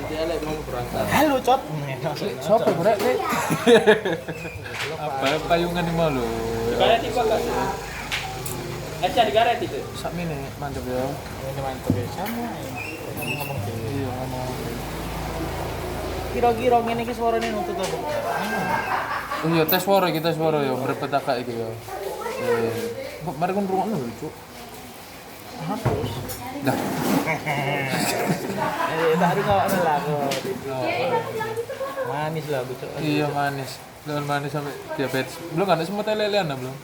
Berarti elek mau berangkat. Halo, Cot. Sopo korek nek? Apa payungan iki mau lho. Karet tiba kasih. Di karet itu. Sakmene mantep ya. Ini mantep ya sama. Ngomong dhewe. Iya ngomong. Kira-kira ngene iki suarane nutut apa? Oh iya tes suara kita suara ya mrepet akak iki ya. Mari kon rungokno lho, Cuk. Hapus. Dah. Tak ada kawan lah kok. Manis lah Cok. Iya manis. Dengan manis sampai diabetes. Belum kan semua telelean belum?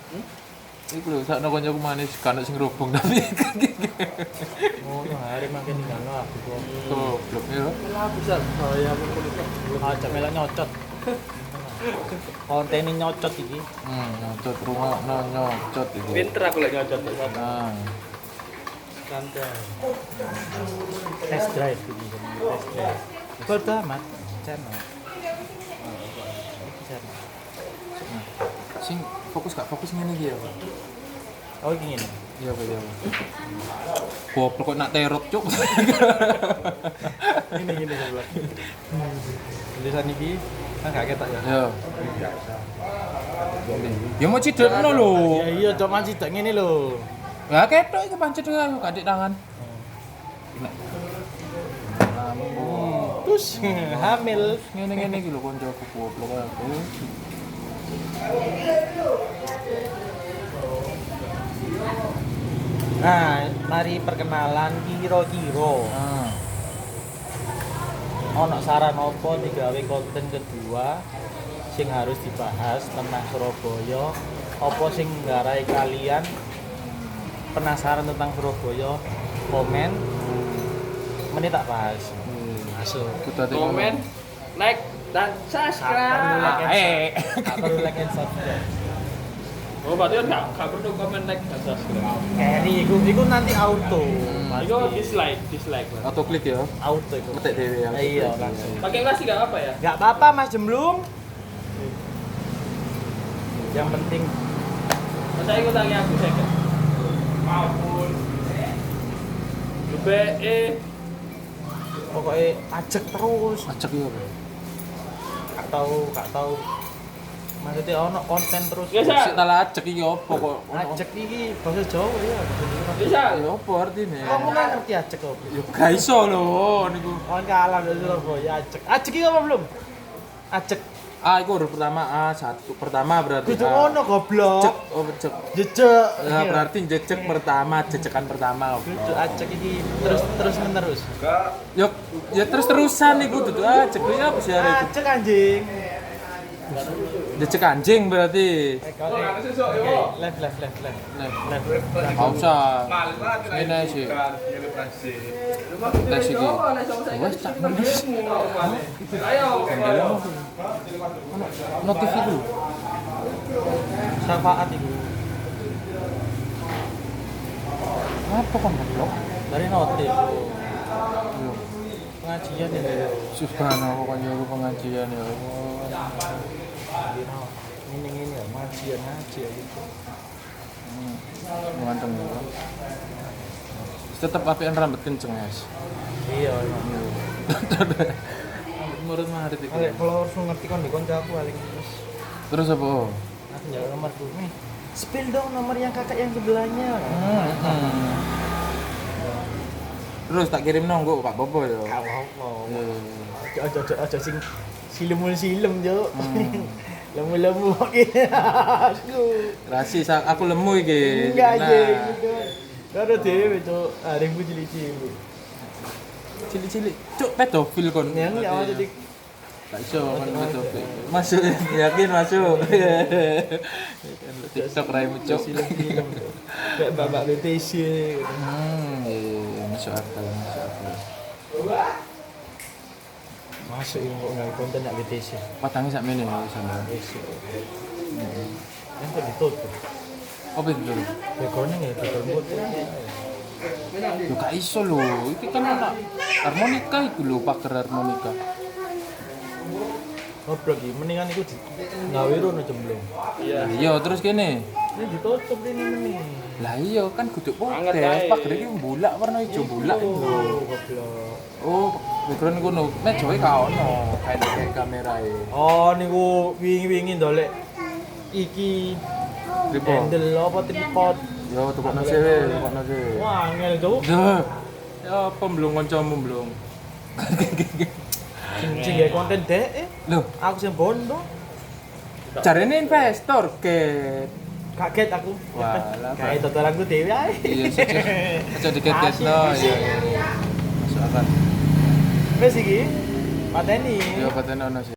Iku lho sakno koncoku manis kan sing rubung tapi. Oh, hari makin ngono aku kok. Goblok ya. Lah bisa saya kulit. Aja melok nyocot. Konten ini nyocot iki. Nyocot rungokno nyocot iki. Pinter aku lagi nyocot. Nah. Santai. Test drive iki. Test drive. Pertama channel. Sing fokus gak fokus ngene iki ya. Oh iki ngene. Iya apa ya. Goblok kok nak terot, Cuk. Gini sebelah. Tulisan iki kan gak ketok ya. Ya. Ya mau cidekno lho. Ya iya cok manci tak ngene lho. Ya ketok iki pancet ayo kadik tangan. Terus hamil. Ngene-ngene iki lho koncoku goblok aku. Nah, mari perkenalan kira-kira. Ono saran apa digawe konten kedua sing harus dibahas tentang Surabaya? Apa sing nggarai kalian penasaran tentang Surabaya? Komen. Menit tak bahas. Masuk. Komen, like dan subscribe. Tak perlu like and subscribe. Oh, berarti kan enggak perlu komen, like dan subscribe. Carry iku nanti auto. Itu dislike. Atau klik ya. Auto iku. Ngetik dhewe ya. Iya, langsung. Pakai nasi enggak apa ya? Enggak apa-apa Mas Jemblung. Yang penting Masa ikut tanya aku second. Maupun BE pokoknya ajak terus. Acek ya. Gak tahu maksudnya ono konten terus. Bisa. Sik tala acek iki opo kok. Ajak iki bahasa Jawa ya. Bisa. Ya opo artine? Kamu nggak ngerti ajak apa? Ya gak iso lho niku. Kon kalah dari Surabaya ajak. Ajak iki apa belum? Ajak. Ah, iku huruf pertama A, satu pertama berarti Kudu A. ono goblok. Cek, oh cek. Jejak. Ya berarti jejek pertama, jejekan pertama. Kudu ajak iki terus menerus. Yuk, ya terus-terusan iku dudu ajek ya apa sih arek? Ajak anjing. Jejek anjing berarti. Left. Nah, enggak usah. Ini sih. Tes iki. Wes tak nulis. Ayo. Notif itu. Syafaat itu. Apa kon goblok? Dari notif. Pengajian ya. Subhanallah pokoknya aku pengajian ya Allah. Ini ya, ngaji ya gitu. Manteng ya. Tetep apian rambut kenceng, Guys. Iya, emang. Menurut Maharit itu. Kalau harus ngerti kon di konco aku paling terus. Terus apa? Aku jaga nomorku nih. Spill dong nomor yang kakak yang sebelahnya. Terus tak kirim nonggo Pak Bobo ya. Kalau aja sing silem jo. Lemu-lemu gitu. Rasi aku lemu iki. Enggak aja gitu. Karo dhewe cuk, arengku cilik-cilik. Cilik-cilik. Cuk pedofil kon. Yang ya jadi Gak iso kon pedofil. Masuk yakin masuk. TikTok raimu cuk. film. Kayak babak BTC. Iya, masuk akal. Masuk yang kok nggak konten nak BTC. Patangnya sak meneh ya sana. Yang kok ditutup. Apa itu? Backgroundnya nggak ditutup. Yo gak iso lho. Iki kan ana harmonika iku lho, pager harmonika. Ngobrol iki mendingan iku gawe rono jemblung. Iya, terus kene. Ini ditutup ini. Lah iya kan kudu potes, pager iki mbulak warna ijo mbulak. Oh, goblok. Oh, Background kuno, mejoe ka ono, kayak kamerae. Oh, niku wingi-wingi ndolek iki Tripod. handle apa tripod. Yo tukokno sih, tukokno sih. Wah, angel tuh. Duh. Ya apa belum kancamu belum? Sing gawe konten dek. Loh, Aku sing bondo. caranya investor ke Kaget aku. Walah, Kayak totolanku dhewe ae. iya saja dikit-dikitno ya. Masuk akal. Wes iki. Pateni. Ya patene ono sih.